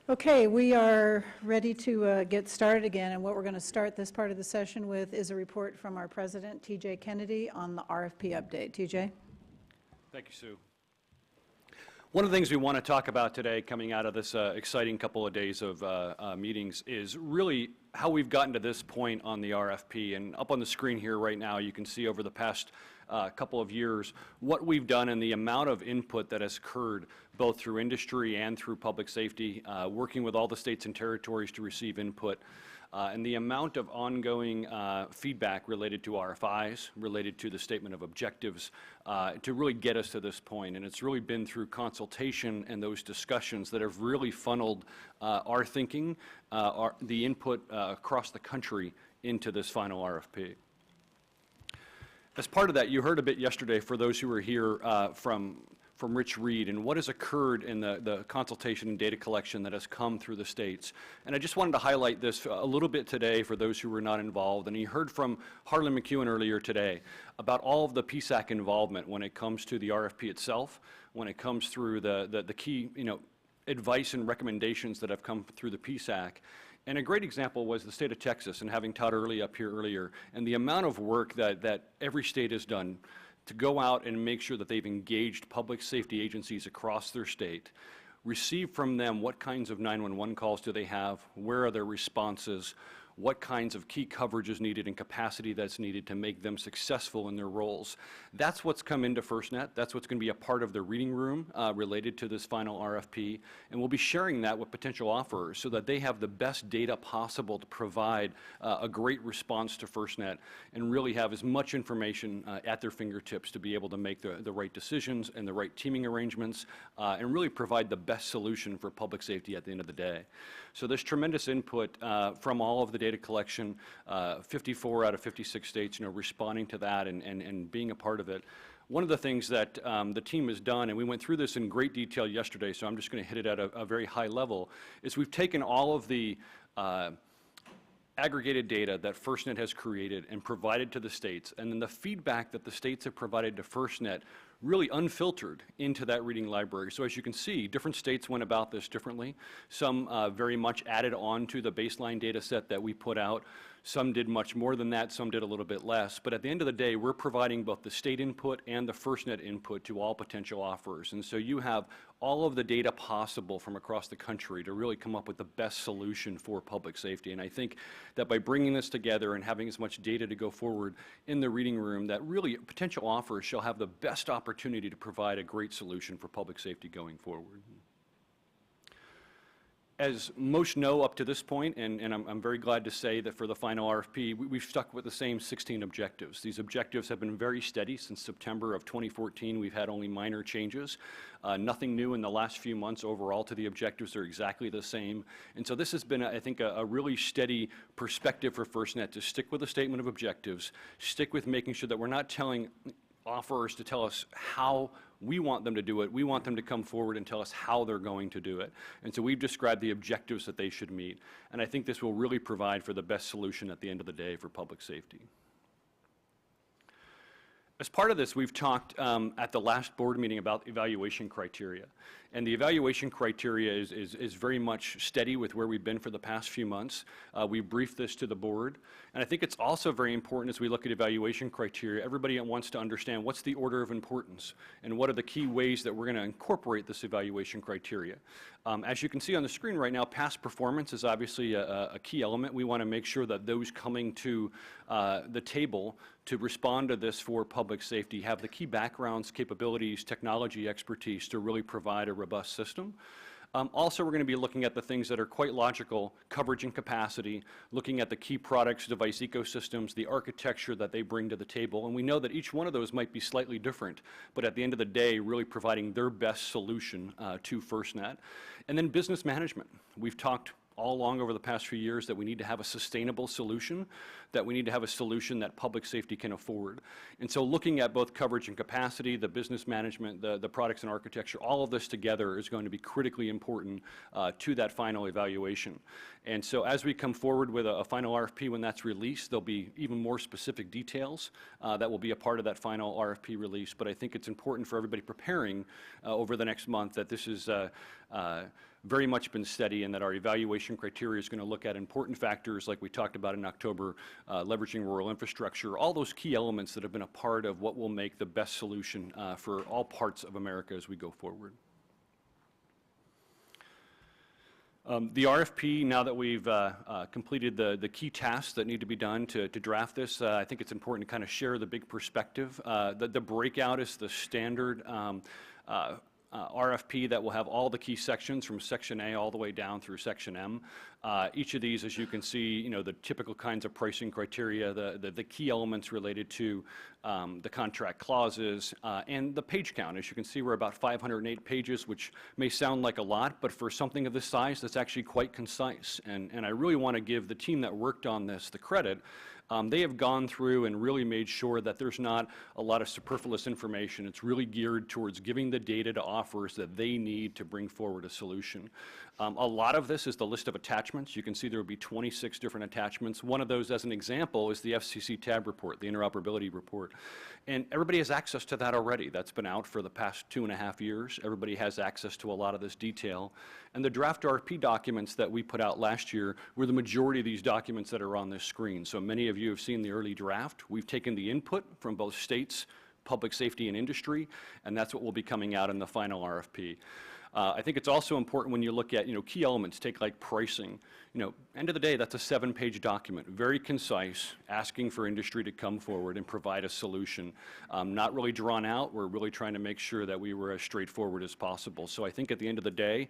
Okay, we are ready to get started again, and what we're going to start this part of the session with is a report from our president, TJ Kennedy, on the RFP update. TJ? Thank you, Sue. One of the things we want to talk about today, coming out of this exciting couple of days of meetings, is really how we've gotten to this point on the RFP. And up on the screen here right now, you can see over the past couple of years what we've done and the amount of input that has occurred both through industry and through public safety, working with all the states and territories to receive input, and the amount of ongoing feedback related to RFIs, related to the statement of objectives, to really get us to this point. And it's really been through consultation and those discussions that have really funneled our thinking, the input across the country into this final RFP. As part of that, you heard a bit yesterday, for those who were here, from Rich Reed and what has occurred in the consultation and data collection that has come through the states. And I just wanted to highlight this a little bit today for those who were not involved. And you heard from Harlan McEwen earlier today about all of the PSAC involvement when it comes to the RFP itself, when it comes through the key advice and recommendations that have come through the PSAC. And a great example was the state of Texas, and having Todd Early up here earlier, and the amount of work that every state has done to go out and make sure that they've engaged public safety agencies across their state, receive from them what kinds of 911 calls do they have, where are their responses, what kinds of key coverage is needed and capacity that's needed to make them successful in their roles. That's what's come into FirstNet. That's what's going to be a part of the reading room related to this final RFP. And we'll be sharing that with potential offerers so that they have the best data possible to provide a great response to FirstNet and really have as much information at their fingertips to be able to make the right decisions and the right teaming arrangements and really provide the best solution for public safety at the end of the day. So there's tremendous input from all of the data collection, 54 out of 56 states, responding to that and being a part of it. One of the things that the team has done, and we went through this in great detail yesterday, so I'm just going to hit it at a very high level, is we've taken all of the aggregated data that FirstNet has created and provided to the states, and then the feedback that the states have provided to FirstNet really unfiltered into that reading library. So as you can see, different states went about this differently. Some very much added on to the baseline data set that we put out. Some did much more than that, some did a little bit less. But at the end of the day, we're providing both the state input and the FirstNet input to all potential offers. And so you have all of the data possible from across the country to really come up with the best solution for public safety. And I think that by bringing this together and having as much data to go forward in the reading room, that really potential offers shall have the best opportunity to provide a great solution for public safety going forward. As most know up to this point, and I'm very glad to say that for the final RFP, we've stuck with the same 16 objectives. These objectives have been very steady since September of 2014. We've had only minor changes. Nothing new in the last few months overall to the objectives. They're exactly the same. And so this has been, I think, a really steady perspective for FirstNet to stick with the statement of objectives, stick with making sure that we're not telling offerers to tell us how we want them to do it. We want them to come forward and tell us how they're going to do it. And so we've described the objectives that they should meet. And I think this will really provide for the best solution at the end of the day for public safety. As part of this, we've talked at the last board meeting about evaluation criteria. And the evaluation criteria is very much steady with where we've been for the past few months. We briefed this to the board. And I think it's also very important as we look at evaluation criteria, everybody wants to understand what's the order of importance and what are the key ways that we're going to incorporate this evaluation criteria. As you can see on the screen right now, past performance is obviously a key element. We want to make sure that those coming to the table to respond to this for public safety have the key backgrounds, capabilities, technology expertise to really provide a robust system. Also, we're going to be looking at the things that are quite logical, coverage and capacity, looking at the key products, device ecosystems, the architecture that they bring to the table. And we know that each one of those might be slightly different, but at the end of the day, really providing their best solution to FirstNet. And then business management. We've talked all along over the past few years that we need to have a sustainable solution, that we need to have a solution that public safety can afford. And so looking at both coverage and capacity, the business management, the products and architecture, all of this together is going to be critically important to that final evaluation. And so as we come forward with a final RFP when that's released, there'll be even more specific details that will be a part of that final RFP release. But I think it's important for everybody preparing over the next month that this is very much been steady, and that our evaluation criteria is going to look at important factors like we talked about in October, leveraging rural infrastructure, all those key elements that have been a part of what will make the best solution for all parts of America as we go forward. The RFP, now that we've completed the key tasks that need to be done to draft this, I think it's important to kind of share the big perspective. The breakout is the standard RFP that will have all the key sections from Section A all the way down through Section M. Each of these, as you can see, the typical kinds of pricing criteria, the key elements related to the contract clauses, and the page count. As you can see, we're about 508 pages, which may sound like a lot, but for something of this size, that's actually quite concise. And I really want to give the team that worked on this the credit. They have gone through and really made sure that there's not a lot of superfluous information. It's really geared towards giving the data to offers that they need to bring forward a solution. A lot of this is the list of attachments. You can see there will be 26 different attachments. One of those, as an example, is the FCC TAB report, the interoperability report. And everybody has access to that already. That's been out for the past 2.5 years. Everybody has access to a lot of this detail. And the draft RFP documents that we put out last year were the majority of these documents that are on this screen. So many of you have seen the early draft. We've taken the input from both states, public safety, and industry, and that's what will be coming out in the final RFP. I think it's also important when you look at, key elements, take like pricing. End of the day, that's a 7-page document, very concise, asking for industry to come forward and provide a solution. Not really drawn out. We're really trying to make sure that we were as straightforward as possible. So I think at the end of the day,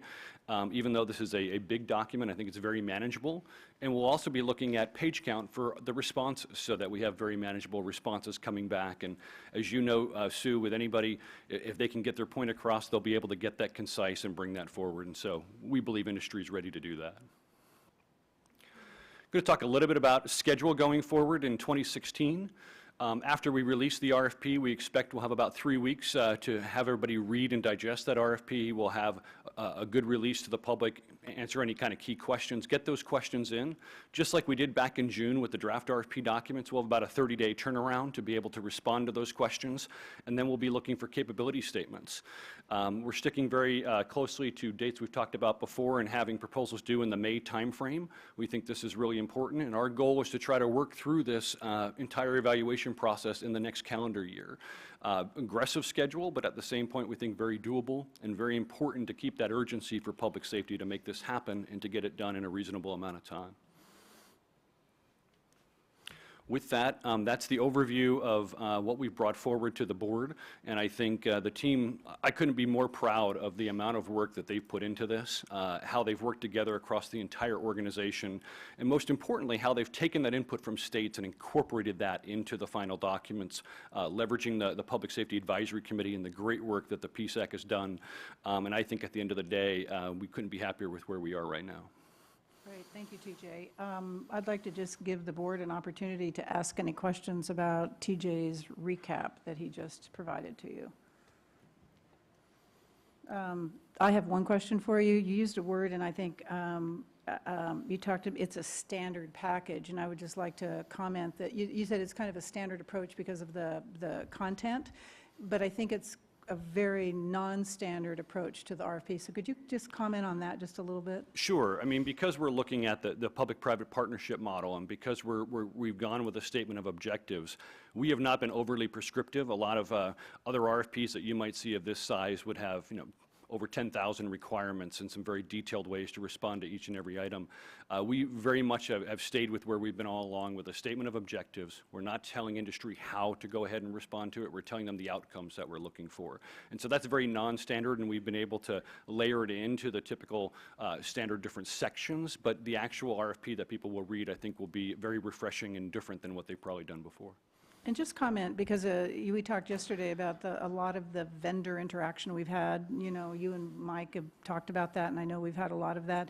even though this is a big document, I think it's very manageable. And we'll also be looking at page count for the responses so that we have very manageable responses coming back. And as you know, Sue, with anybody, if they can get their point across, they'll be able to get that concise and bring that forward. And so we believe industry is ready to do that. I'm going to talk a little bit about schedule going forward in 2016. After we release the RFP, we expect we'll have about 3 weeks to have everybody read and digest that RFP. We'll have a good release to the public, answer any kind of key questions, get those questions in. Just like we did back in June with the draft RFP documents, we'll have about a 30-day turnaround to be able to respond to those questions, and then we'll be looking for capability statements. We're sticking very closely to dates we've talked about before and having proposals due in the May timeframe. We think this is really important, and our goal is to try to work through this entire evaluation process in the next calendar year. Aggressive schedule, but at the same point we think very doable and very important to keep that urgency for public safety to make this happen and to get it done in a reasonable amount of time. With that, that's the overview of what we've brought forward to the board, and I think the team, I couldn't be more proud of the amount of work that they've put into this, how they've worked together across the entire organization, and most importantly, how they've taken that input from states and incorporated that into the final documents, leveraging the Public Safety Advisory Committee and the great work that the PSAC has done, and I think at the end of the day, we couldn't be happier with where we are right now. Great, thank you, TJ. I'd like to just give the board an opportunity to ask any questions about TJ's recap that he just provided to you. I have one question for you. You used a word, and I think you talked about it's a standard package, and I would just like to comment that you said it's kind of a standard approach because of the content, but I think it's a very non-standard approach to the RFP. So could you just comment on that just a little bit? Sure. I mean, because we're looking at the public-private partnership model, and because we've gone with a statement of objectives, we have not been overly prescriptive. A lot of other RFPs that you might see of this size would have, over 10,000 requirements and some very detailed ways to respond to each and every item. We very much have stayed with where we've been all along with a statement of objectives. We're not telling industry how to go ahead and respond to it. We're telling them the outcomes that we're looking for. And so that's very non-standard, and we've been able to layer it into the typical standard different sections, but the actual RFP that people will read, I think, will be very refreshing and different than what they've probably done before. And just comment, because we talked yesterday about a lot of the vendor interaction we've had. You and Mike have talked about that, and I know we've had a lot of that.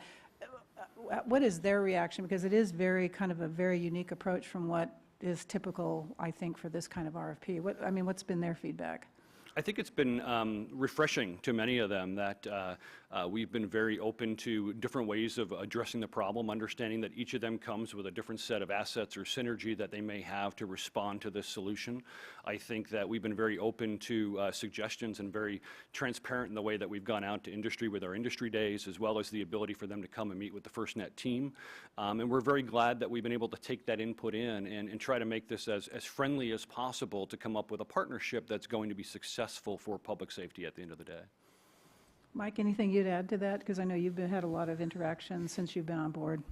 What is their reaction? Because it is kind of a very unique approach from what is typical, I think, for this kind of RFP. What's been their feedback? I think it's been refreshing to many of them that We've been very open to different ways of addressing the problem, understanding that each of them comes with a different set of assets or synergy that they may have to respond to this solution. I think that we've been very open to suggestions and very transparent in the way that we've gone out to industry with our industry days, as well as the ability for them to come and meet with the FirstNet team. And we're very glad that we've been able to take that input in and try to make this as friendly as possible to come up with a partnership that's going to be successful for public safety at the end of the day. Mike, anything you'd add to that? Because I know you've had a lot of interactions since you've been on board.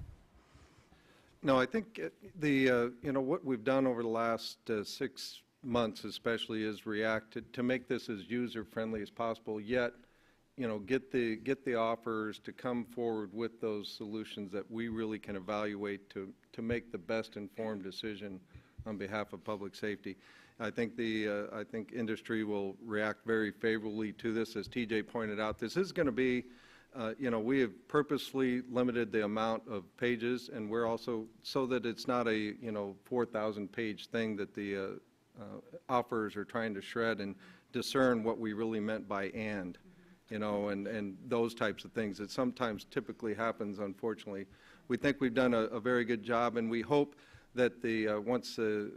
No, I think what we've done over the last 6 months especially is react to make this as user-friendly as possible, yet get the offers to come forward with those solutions that we really can evaluate to make the best informed decision on behalf of public safety. I think industry will react very favorably to this. As TJ pointed out, this is going to be, we have purposely limited the amount of pages, and we're also, so that it's not a, 4,000-page thing that the offers are trying to shred and discern what we really meant by and those types of things that sometimes typically happens, unfortunately. We think we've done a very good job, and we hope that once the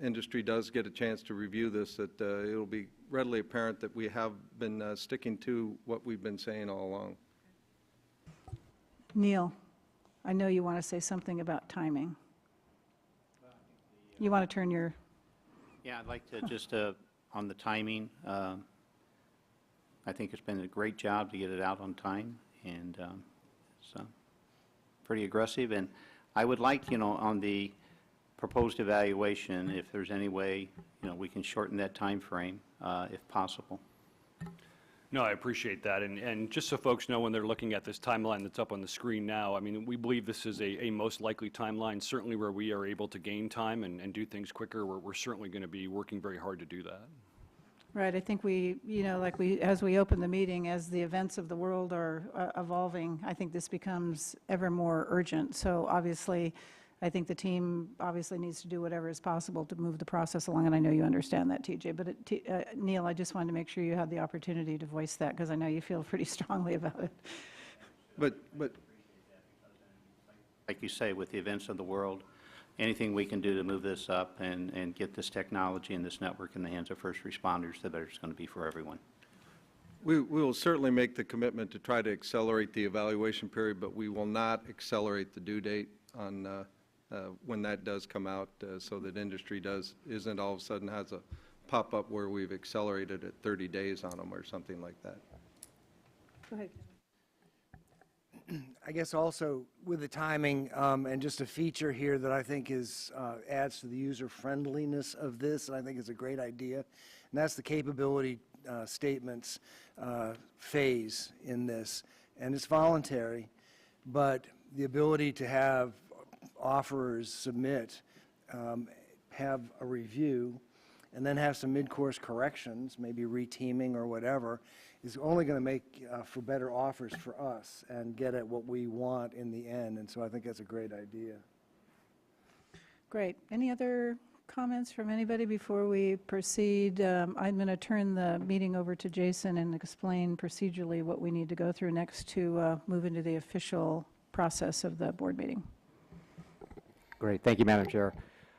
industry does get a chance to review this, that it'll be readily apparent that we have been sticking to what we've been saying all along. Neil, I know you want to say something about timing. You want to turn your... Yeah, I'd like to just, on the timing, I think it's been a great job to get it out on time, and so pretty aggressive. And I would like, on the proposed evaluation, if there's any way, we can shorten that time frame, if possible. No, I appreciate that. And just so folks know, when they're looking at this timeline that's up on the screen now, I mean, we believe this is a most likely timeline, certainly where we are able to gain time and do things quicker. We're certainly going to be working very hard to do that. Right, I think as we open the meeting, as the events of the world are evolving, I think this becomes ever more urgent. So obviously, I think the team obviously needs to do whatever is possible to move the process along, and I know you understand that, TJ. But Neil, I just wanted to make sure you had the opportunity to voice that, because I know you feel pretty strongly about it. But like you say, with the events of the world, anything we can do to move this up and get this technology and this network in the hands of first responders, the better it's going to be for everyone. we will certainly make the commitment to try to accelerate the evaluation period, but we will not accelerate the due date on when that does come out, so that industry isn't all of a sudden has a pop-up where we've accelerated it 30 days on them or something like that. Go ahead. I guess also with the timing and just a feature here that I think adds to the user friendliness of this, and I think is a great idea, and that's the capability statements phase in this. And it's voluntary, but the ability to have offerers submit, have a review, and then have some mid-course corrections, maybe reteaming or whatever, is only going to make for better offers for us and get at what we want in the end. And so I think that's a great idea. Great. Any other comments from anybody before we proceed? I'm going to turn the meeting over to Jason and explain procedurally what we need to go through next to move into the official process of the board meeting. Great. Thank you, Madam Chair.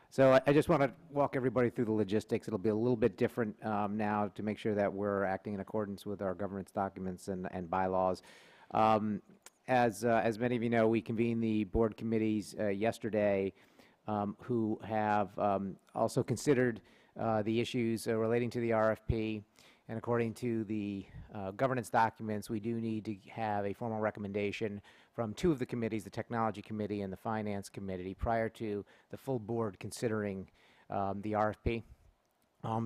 So I just want to walk everybody through the logistics. It'll be a little bit different now to make sure that we're acting in accordance with our governance documents and bylaws. As many of you know, we convened the board committees yesterday who have also considered the issues relating to the RFP. And according to the governance documents, we do need to have a formal recommendation from two of the committees, the Technology Committee and the Finance Committee, prior to the full board considering the RFP.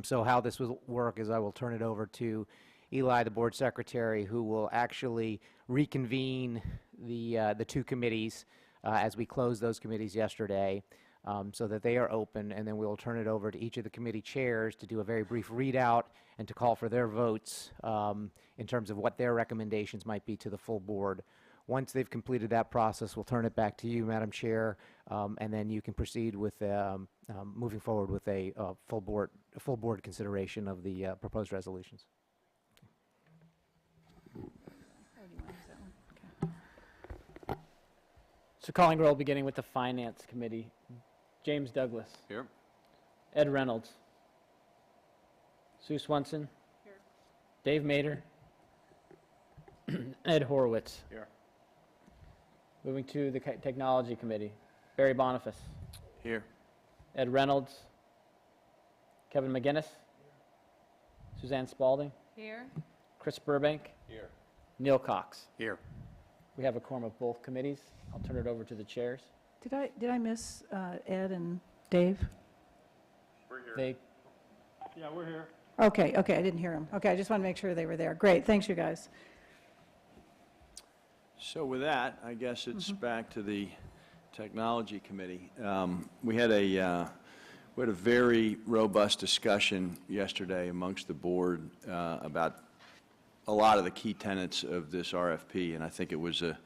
So how this will work is I will turn it over to Eli, the board secretary, who will actually reconvene the two committees as we closed those committees yesterday, so that they are open, and then we will turn it over to each of the committee chairs to do a very brief readout and to call for their votes in terms of what their recommendations might be to the full board. Once they've completed that process, we'll turn it back to you, Madam Chair, and then you can proceed with moving forward with a full board consideration of the proposed resolutions. So calling roll, beginning with the Finance Committee. James Douglas. Here. Ed Reynolds. Sue Swenson. Here. Dave Mater. Ed Horowitz. Here. Moving to the Technology Committee. Barry Boniface. Here. Ed Reynolds. Kevin McGinnis. Suzanne Spalding. Here. Chris Burbank. Here. Neil Cox. Here. We have a quorum of both committees. I'll turn it over to the chairs. Did I miss Ed and Dave? They, Okay, I didn't hear them. Okay, I just want to make sure they were there. Great, thanks, you guys. So with that, I guess it's back to the Technology Committee. We had a very robust discussion yesterday amongst the board about a lot of the key tenets of this RFP, and I think it was an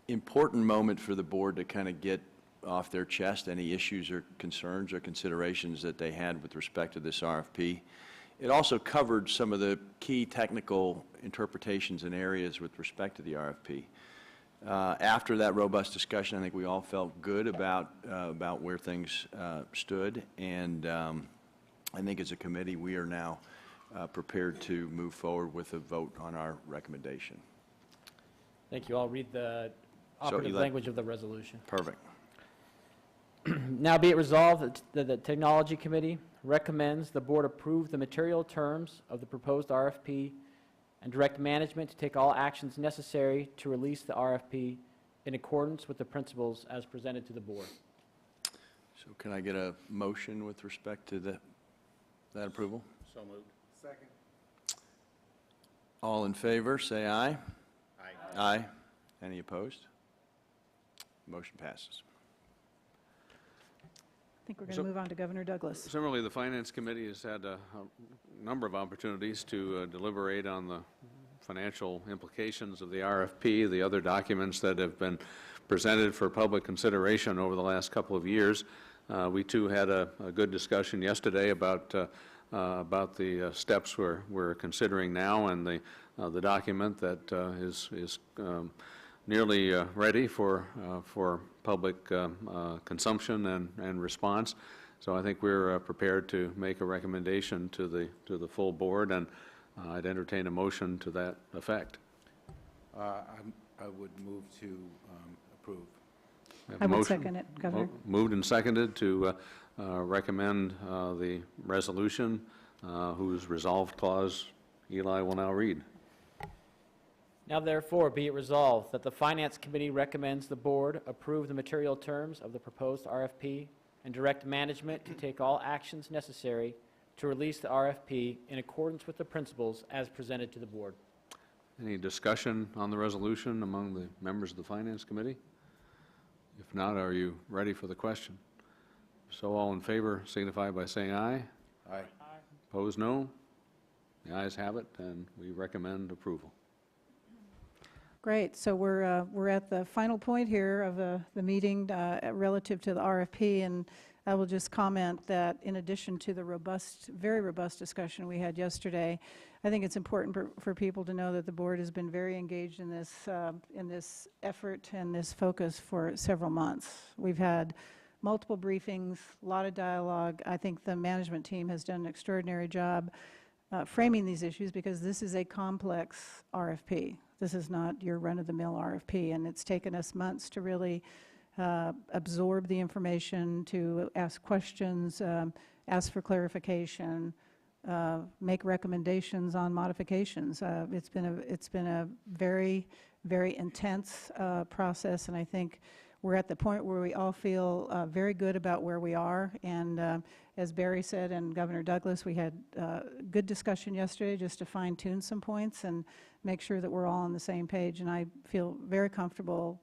important moment for the board to kind of get off their chest any issues or concerns or considerations that they had with respect to this RFP. It also covered some of the key technical interpretations and areas with respect to the RFP. After that robust discussion, I think we all felt good about where things stood, and I think as a committee, we are now prepared to move forward with a vote on our recommendation. thank you. I'll read the operative language of the resolution. Perfect. Now be it resolved that the Technology Committee recommends the board approve the material terms of the proposed RFP and direct management to take all actions necessary to release the RFP in accordance with the principles as presented to the board. So can I get a motion with respect to that approval? So moved. Second. All in favor, say aye. Aye. Aye. Any opposed? Motion passes. I think we're going So- to move on to Governor Douglas. Similarly, the Finance Committee has had a number of opportunities to deliberate on the financial implications of the RFP, the other documents that have been presented for public consideration over the last couple of years. We too had a good discussion yesterday about the steps we're considering now, and the document that is nearly ready for public consumption and response. So I think we're prepared to make a recommendation to the full board, and I'd entertain a motion to that effect. I would move to approve. We have I a would motion. second it, Governor. Moved and seconded to recommend the resolution, whose resolved clause Eli will now read. Now therefore be it resolved that the Finance Committee recommends the board approve the material terms of the proposed RFP and direct management to take all actions necessary to release the RFP in accordance with the principles as presented to the board. Any discussion on the resolution among the members of the Finance Committee? If not, are you ready for the question? So all in favor signify by saying aye. Aye. Opposed, no. The ayes have it, and we recommend approval. Great, so we're at the final point here of the meeting relative to the RFP, and I will just comment that in addition to the very robust discussion we had yesterday, I think it's important for people to know that the board has been very engaged in this effort and this focus for several months. We've had multiple briefings, a lot of dialogue. I think the management team has done an extraordinary job framing these issues, because this is a complex RFP. This is not your run-of-the-mill RFP, and it's taken us months to really absorb the information, to ask questions, ask for clarification, make recommendations on modifications. It's been a very, very intense process, and I think we're at the point where we all feel very good about where we are. And as Barry said, and Governor Douglas, we had good discussion yesterday just to fine-tune some points and make sure that we're all on the same page. And I feel very comfortable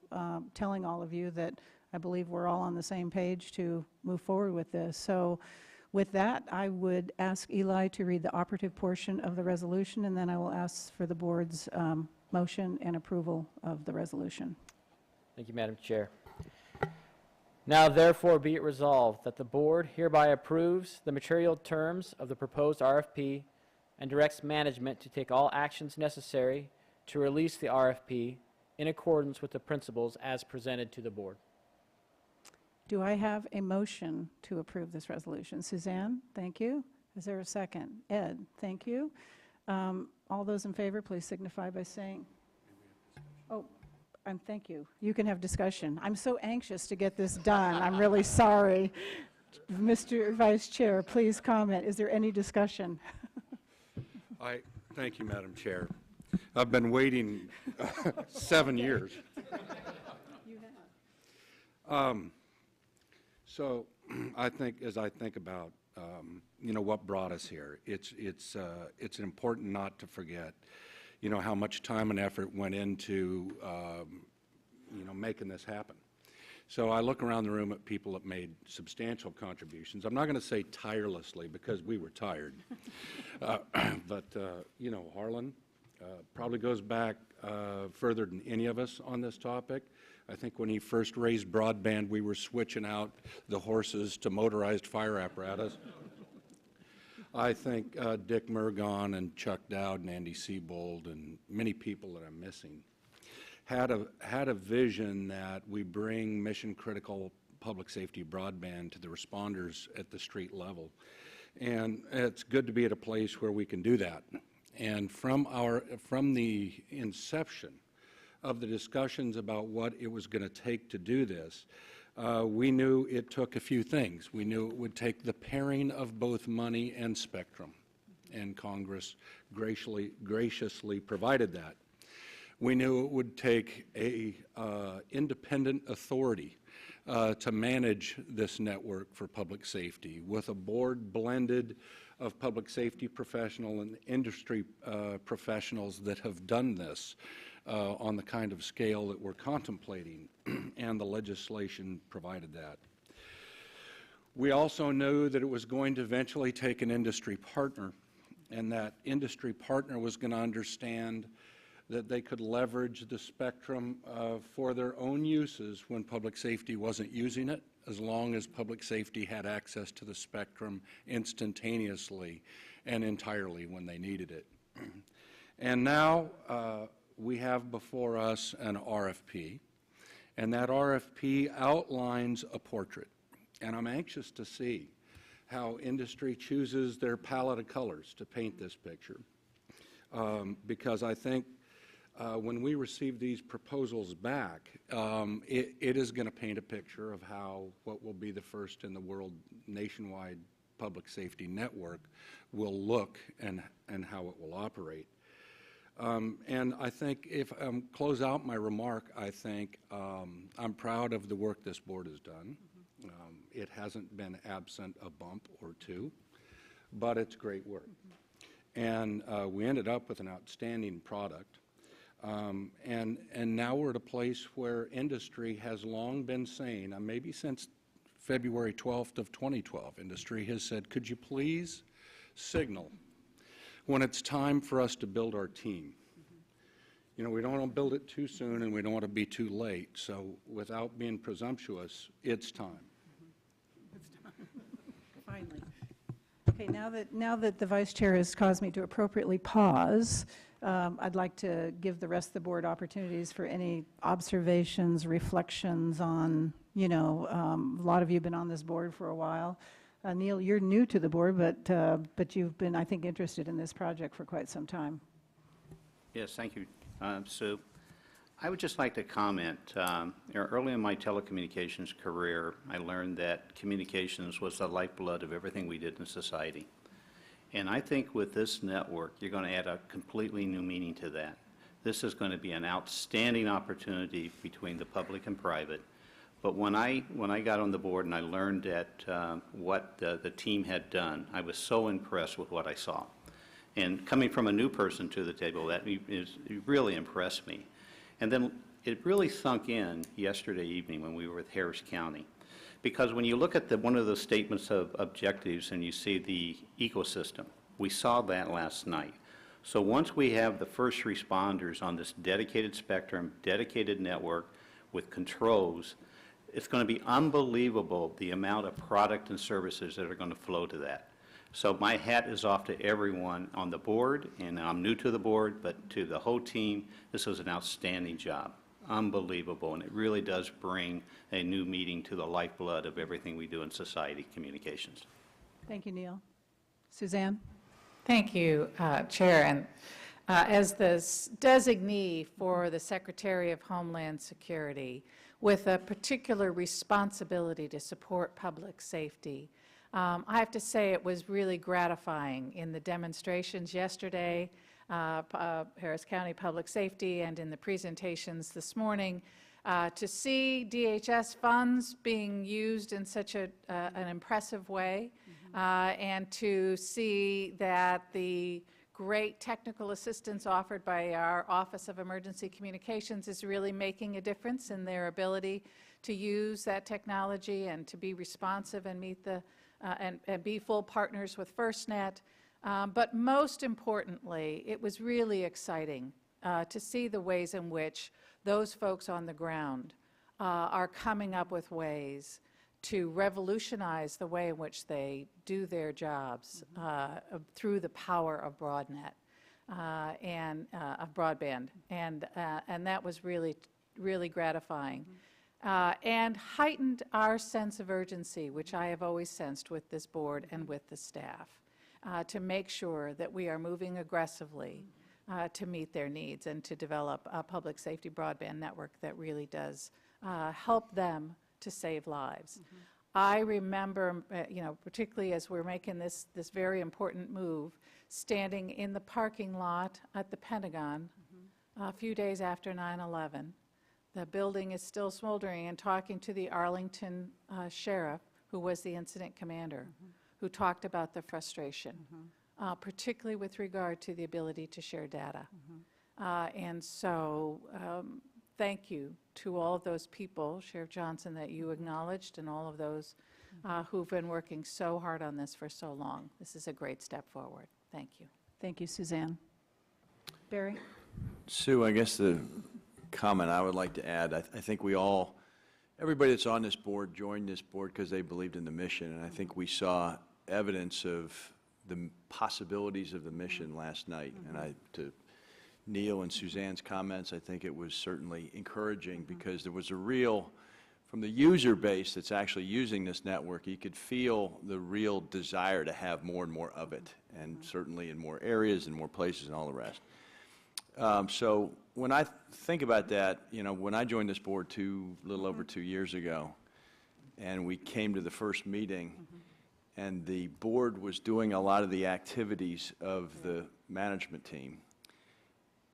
telling all of you that I believe we're all on the same page to move forward with this. So with that, I would ask Eli to read the operative portion of the resolution, and then I will ask for the board's motion and approval of the resolution. Thank you, Madam Chair. Now therefore be it resolved that the board hereby approves the material terms of the proposed RFP and directs management to take all actions necessary to release the RFP in accordance with the principles as presented to the board. Do I have a motion to approve this resolution? Suzanne, thank you. Is there a second? Ed, thank you. All those in favor, please signify by saying. Oh, thank you. You can have discussion. I'm so anxious to get this done. I'm really sorry. Mr. Vice Chair, please comment. Is there any discussion? Thank you, Madam Chair. I've been waiting 7 years. You have. So as I think about, what brought us here, it's important not to forget, how much time and effort went into, making this happen. So I look around the room at people that made substantial contributions. I'm not going to say tirelessly because we were tired. But Harlan probably goes back further than any of us on this topic. I think when he first raised broadband, we were switching out the horses to motorized fire apparatus. I think Dick Murgon and Chuck Dowd and Andy Siebold and many people that I'm missing had a vision that we bring mission-critical public safety broadband to the responders at the street level. And it's good to be at a place where we can do that. And from the inception of the discussions about what it was going to take to do this, we knew it took a few things. We knew it would take the pairing of both money and spectrum, and Congress graciously provided that. We knew it would take a independent authority to manage this network for public safety, with a board blended of public safety professional and industry professionals that have done this on the kind of scale that we're contemplating, and the legislation provided that. We also knew that it was going to eventually take an industry partner, and that industry partner was going to understand that they could leverage the spectrum for their own uses when public safety wasn't using it, as long as public safety had access to the spectrum instantaneously and entirely when they needed it. And now we have before us an RFP, and that RFP outlines a portrait. And I'm anxious to see how industry chooses their palette of colors to paint this picture, because I think when we receive these proposals back, it is going to paint a picture of what will be the first in the world nationwide public safety network will look and how it will operate. And I think if I close out my remark, I think I'm proud of the work this board has done. It hasn't been absent a bump or two, but it's great work. And we ended up with an outstanding product. And now we're at a place where industry has long been saying, maybe since February 12th of 2012, industry has said, could you please signal when it's time for us to build our team? We don't want to build it too soon, and we don't want to be too late. So without being presumptuous, it's time. Finally. Okay, now that the Vice Chair has caused me to appropriately pause, I'd like to give the rest of the board opportunities for any observations, reflections on, a lot of you have been on this board for a while. Neil, you're new to the board, but you've been, I think, interested in this project for quite some time. Yes, thank you, Sue. I would just like to comment. Early in my telecommunications career, I learned that communications was the lifeblood of everything we did in society. And I think with this network, you're going to add a completely new meaning to that. This is going to be an outstanding opportunity between the public and private. But when I got on the board and I learned that what the team had done, I was so impressed with what I saw. And coming from a new person to the table, it really impressed me. And then it really sunk in yesterday evening when we were with Harris County. Because when you look at one of the statements of objectives and you see the ecosystem, we saw that last night. So once we have the first responders on this dedicated spectrum, dedicated network with controls, it's going to be unbelievable the amount of product and services that are going to flow to that. So my hat is off to everyone on the board, and I'm new to the board, but to the whole team, this was an outstanding job. unbelievable, and it really does bring a new meaning to the lifeblood of everything we do in society, communications. Thank you, Neil. Suzanne? Thank you, Chair. And as the designee for the Secretary of Homeland Security, with a particular responsibility to support public safety, I have to say it was really gratifying in the demonstrations yesterday, Harris County Public Safety, and in the presentations this morning, to see DHS funds being used in such an impressive way, and to see that the great technical assistance offered by our Office of Emergency Communications is really making a difference in their ability to use that technology and to be responsive and meet the and be full partners with FirstNet. But most importantly, it was really exciting to see the ways in which those folks on the ground are coming up with ways to revolutionize the way in which they do their jobs through the power of BroadNet and of broadband, and that was really gratifying, and heightened our sense of urgency, which I have always sensed with this board and with the staff, to make sure that we are moving aggressively to meet their needs and to develop a public safety broadband network that really does help them to save lives. I remember, particularly as we're making this very important move, standing in the parking lot at the Pentagon a few days after 9/11. The building is still smoldering, and talking to the Arlington sheriff, who was the incident commander, who talked about the frustration, particularly with regard to the ability to share data. And so thank you to all of those people, Sheriff Johnson, that you acknowledged, and all of those who've been working so hard on this for so long. This is a great step forward. Thank you. Thank you, Suzanne. Barry? Sue, I guess the comment I would like to add, I think we all, everybody that's on this board joined this board because they believed in the mission, and I think we saw evidence of the possibilities of the mission last night. And to Neil and Suzanne's comments, I think it was certainly encouraging, because there was a real, from the user base that's actually using this network, you could feel the real desire to have more and more of it, and certainly in more areas and more places and all the rest. So when I think about that, when I joined this board a little over 2 years ago, and we came to the first meeting, and the board was doing a lot of the activities of the management team.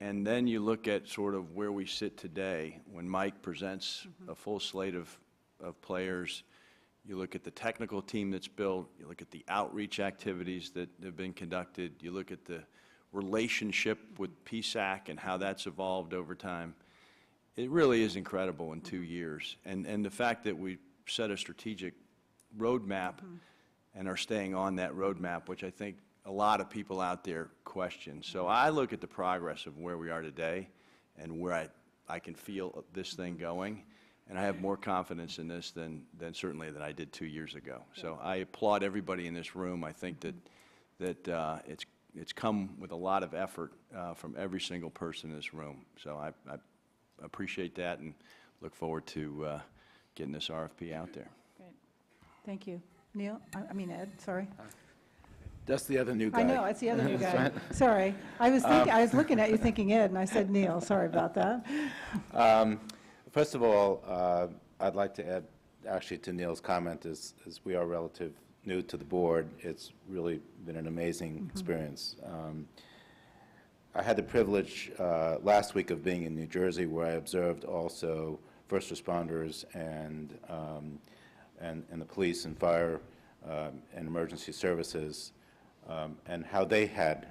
And then you look at sort of where we sit today, when Mike presents a full slate of players, you look at the technical team that's built, you look at the outreach activities that have been conducted, you look at the relationship with PSAC and how that's evolved over time. It really is incredible in 2 years. And the fact that we set a strategic roadmap and are staying on that roadmap, which I think a lot of people out there question. So I look at the progress of where we are today and where I can feel this thing going, and I have more confidence in this than certainly than I did 2 years ago. So I applaud everybody in this room. I think that it's come with a lot of effort from every single person in this room. So I appreciate that and look forward to getting this RFP out there. Great. Thank you. Neil? I mean Ed, sorry. That's the other new guy. I know, it's the other new guy. Sorry. I was looking at you thinking Ed, and I said Neil. Sorry about that. First of all, I'd like to add, actually, to Neil's comment, as we are relative new to the board, it's really been an amazing experience. I had the privilege last week of being in New Jersey, where I observed also first responders and the police and fire and emergency services, and how they had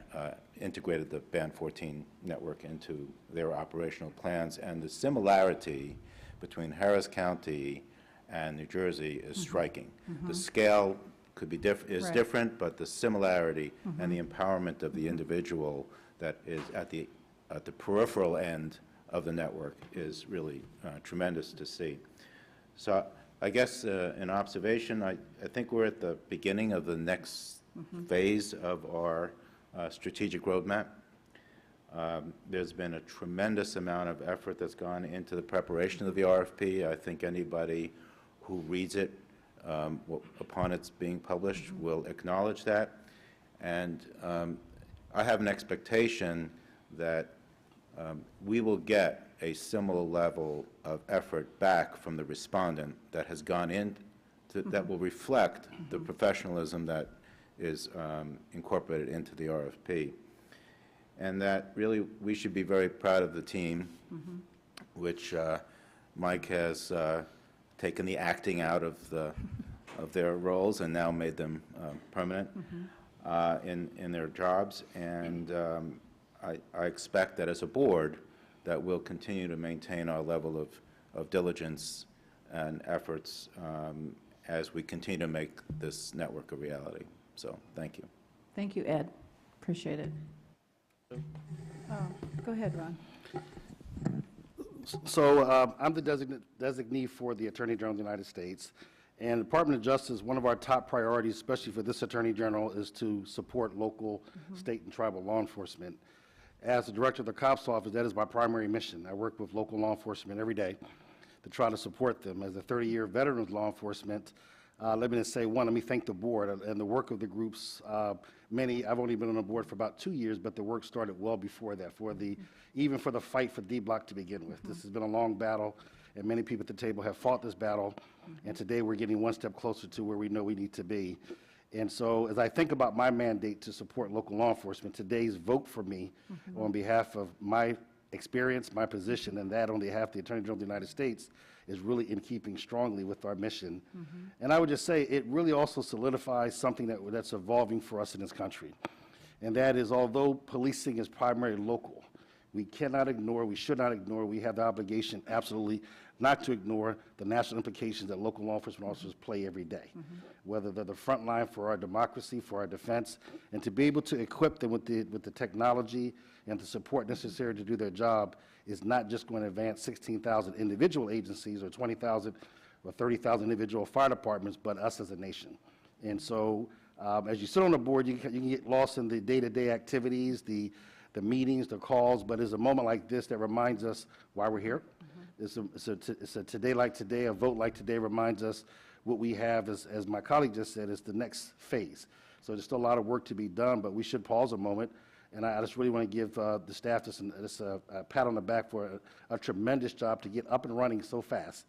integrated the Band 14 network into their operational plans. And the similarity between Harris County and New Jersey is striking. The scale could be different, but the similarity and the empowerment of the individual that is at the peripheral end of the network is really tremendous to see. So I guess an observation, I think we're at the beginning of the next phase of our strategic roadmap. There's been a tremendous amount of effort that's gone into the preparation of the RFP. I think anybody who reads it upon its being published will acknowledge that. And I have an expectation that we will get a similar level of effort back from the respondent that has gone in, that will reflect the professionalism that is incorporated into the RFP. And that really we should be very proud of the team, which Mike has taken the acting out of their roles and now made them permanent in their jobs. And I expect that as a board that we'll continue to maintain our level of diligence and efforts as we continue to make this network a reality. So thank you. Thank you, Ed. Appreciate it. Go ahead, Ron. So I'm the designee for the Attorney General of the United States. And the Department of Justice, one of our top priorities, especially for this Attorney General, is to support local, state, and tribal law enforcement. As the Director of the COPS Office, that is my primary mission. I work with local law enforcement every day to try to support them. As a 30-year veteran of law enforcement, let me just say, one, let me thank the board and the work of the groups. I've only been on the board for about 2 years, but the work started well before that, even for the fight for D-Block to begin with. This has been a long battle, and many people at the table have fought this battle, and today we're getting one step closer to where we know we need to be. And so as I think about my mandate to support local law enforcement, today's vote for me on behalf of my experience, my position, and that on behalf of the Attorney General of the United States is really in keeping strongly with our mission. And I would just say it really also solidifies something that's evolving for us in this country. And that is, although policing is primarily local, we cannot ignore, we should not ignore, we have the obligation absolutely not to ignore the national implications that local law enforcement officers play every day, whether they're the front line for our democracy, for our defense, and to be able to equip them with the technology and the support necessary to do their job is not just going to advance 16,000 individual agencies or 20,000 or 30,000 individual fire departments, but us as a nation. And so as you sit on the board, you can get lost in the day-to-day activities, the meetings, the calls, but it's a moment like this that reminds us why we're here. It's a today like today, a vote like today reminds us what we have, as my colleague just said, is the next phase. So there's still a lot of work to be done, but we should pause a moment. And I just really want to give the staff this a pat on the back for a tremendous job to get up and running so fast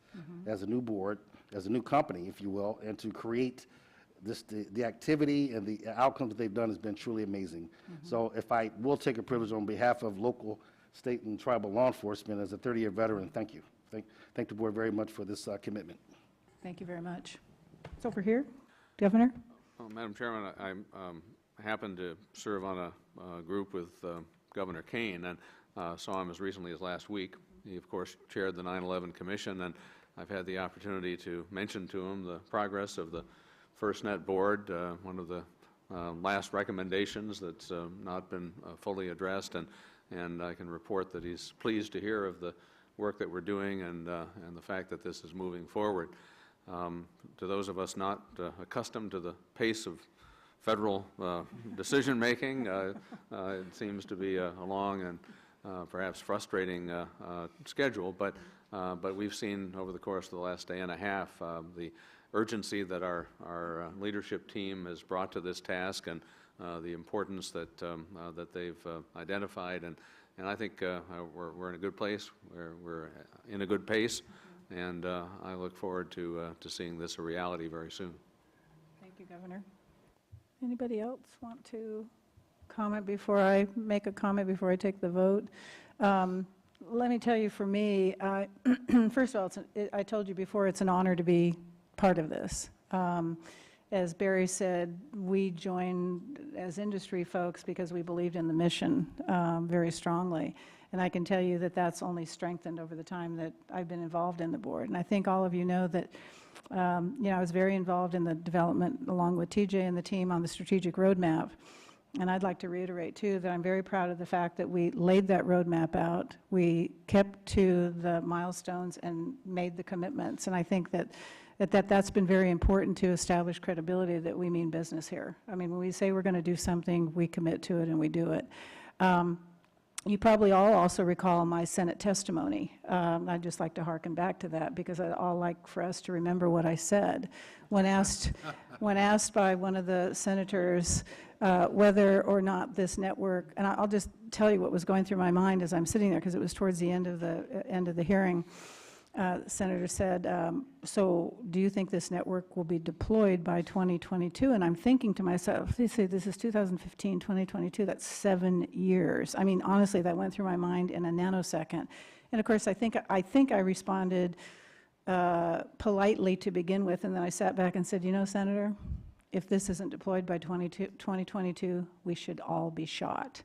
as a new board, as a new company, if you will, and to create the activity and the outcomes that they've done has been truly amazing. So if I will take a privilege on behalf of local, state, and tribal law enforcement as a 30-year veteran, thank you. Thank the board very much for this commitment. Thank you very much. It's over here. Governor? Madam Chairman, I happen to serve on a group with Governor Kane, and saw him as recently as last week. He, of course, chaired the 9/11 Commission, and I've had the opportunity to mention to him the progress of the FirstNet board, one of the last recommendations that's not been fully addressed, and I can report that he's pleased to hear of the work that we're doing and the fact that this is moving forward. To those of us not accustomed to the pace of federal decision-making, it seems to be a long and perhaps frustrating schedule, but we've seen over the course of the last day and a half the urgency that our leadership team has brought to this task and the importance that they've identified, and I think we're in a good place. We're in a good pace, and I look forward to seeing this a reality very soon. Thank you, Governor. Anybody else want to comment before I make a comment before I take the vote? Let me tell you, for me, first of all, I told you before, it's an honor to be part of this. As Barry said, we joined as industry folks because we believed in the mission very strongly. And I can tell you that that's only strengthened over the time that I've been involved in the board. And I think all of you know that, I was very involved in the development, along with TJ and the team, on the strategic roadmap. And I'd like to reiterate, too, that I'm very proud of the fact that we laid that roadmap out. We kept to the milestones and made the commitments. And I think that's been very important to establish credibility that we mean business here. I mean, when we say we're going to do something, we commit to it and we do it. You probably all also recall my Senate testimony. I'd just like to hearken back to that because I'd all like for us to remember what I said. When asked by one of the senators whether or not this network, and I'll just tell you what was going through my mind as I'm sitting there because it was towards the end of the hearing. The senator said, so do you think this network will be deployed by 2022? And I'm thinking to myself, they say this is 2015, 2022, that's 7 years. I mean, honestly, that went through my mind in a nanosecond. And of course, I think I responded politely to begin with, and then I sat back and said, you know, Senator, if this isn't deployed by 2022, we should all be shot.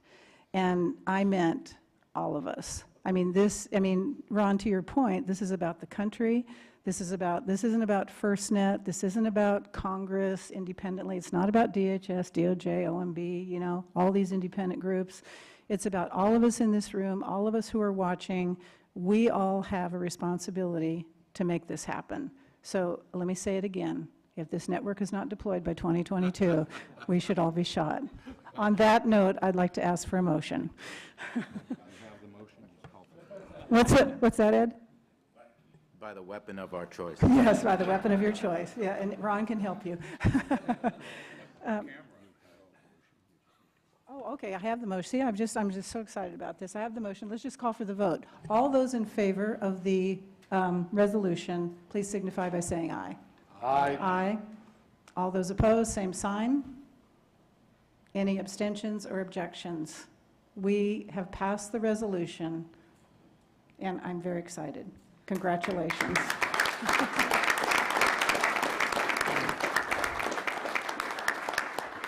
And I meant all of us. I mean, Ron, to your point, this is about the country. This isn't about FirstNet. This isn't about Congress independently. It's not about DHS, DOJ, OMB, you know, all these independent groups. It's about all of us in this room, all of us who are watching. We all have a responsibility to make this happen. So let me say it again. If this network is not deployed by 2022, we should all be shot. On that note, I'd like to ask for a motion. What's that, Ed? By the weapon of our choice. Yes, by the weapon of your choice. Yeah, and Ron can help you. Oh, okay, I have the motion. See, I'm just so excited about this. I have the motion. Let's just call for the vote. All those in favor of the resolution, please signify by saying aye. Aye. Aye. All those opposed, same sign. Any abstentions or objections? We have passed the resolution, and I'm very excited. Congratulations.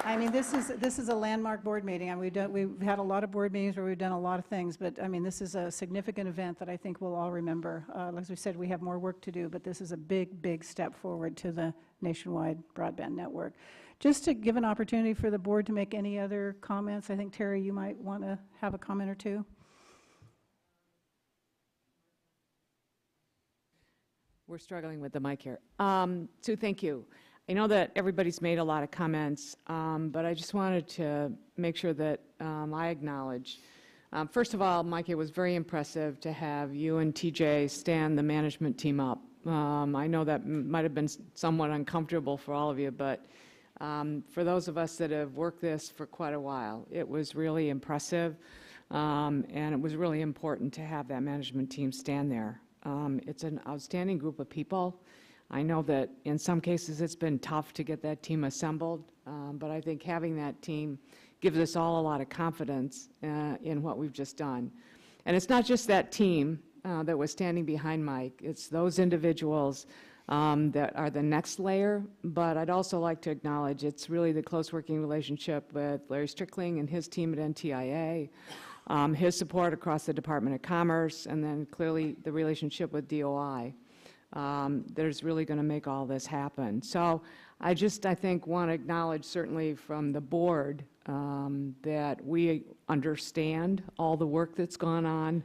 I mean, this is a landmark board meeting, and we've had a lot of board meetings where we've done a lot of things, but I mean, this is a significant event that I think we'll all remember. As we said, we have more work to do, but this is a big, big step forward to the nationwide broadband network. Just to give an opportunity for the board to make any other comments, I think, Terry, you might want to have a comment or two. We're struggling with the mic here. Sue, thank you. I know that everybody's made a lot of comments, but I just wanted to make sure that I acknowledge. First of all, Mike, it was very impressive to have you and TJ stand the management team up. I know that might have been somewhat uncomfortable for all of you, but for those of us that have worked this for quite a while, it was really impressive, and it was really important to have that management team stand there. It's an outstanding group of people. I know that in some cases it's been tough to get that team assembled, but I think having that team gives us all a lot of confidence in what we've just done. And it's not just that team that was standing behind Mike, it's those individuals that are the next layer, but I'd also like to acknowledge it's really the close working relationship with Larry Strickling and his team at NTIA, his support across the Department of Commerce, and then clearly the relationship with DOI. There's really going to make all this happen. So I think, want to acknowledge certainly from the board that we understand all the work that's gone on.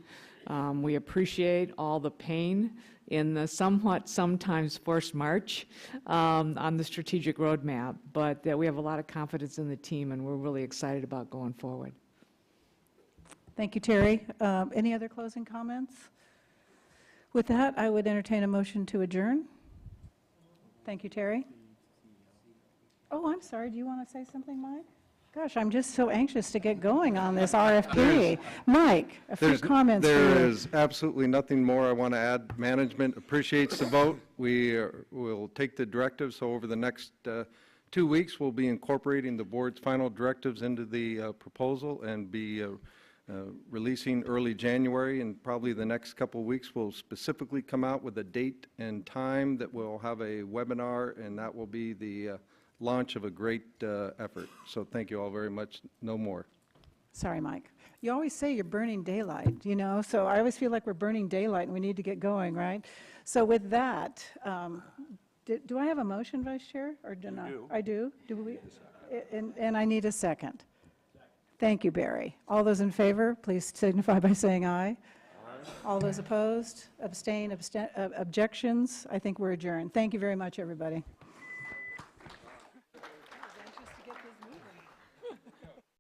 We appreciate all the pain in the sometimes forced march on the strategic roadmap, but that we have a lot of confidence in the team, and we're really excited about going forward. Thank you, Terry. Any other closing comments? With that, I would entertain a motion to adjourn. Thank you, Terry. Oh, I'm sorry. Do you want to say something, Mike? Gosh, I'm just so anxious to get going on this RFP. Mike, a few comments. There is absolutely nothing more I want to add. Management appreciates the vote. We will take the directives. So over the next 2 weeks, we'll be incorporating the board's final directives into the proposal and be releasing early January, and probably the next couple of weeks we'll specifically come out with a date and time that we'll have a webinar, and that will be the launch of a great effort. So thank you all very much. No more. Sorry, Mike. You always say you're burning daylight, you know, so I always feel like we're burning daylight and we need to get going, right? So with that, do I have a motion, Vice Chair, or do not? I do. Do we? And I need a second. Thank you, Barry. All those in favor, please signify by saying aye. Aye. All those opposed, abstain, objections, I think we're adjourned. Thank you very much, everybody.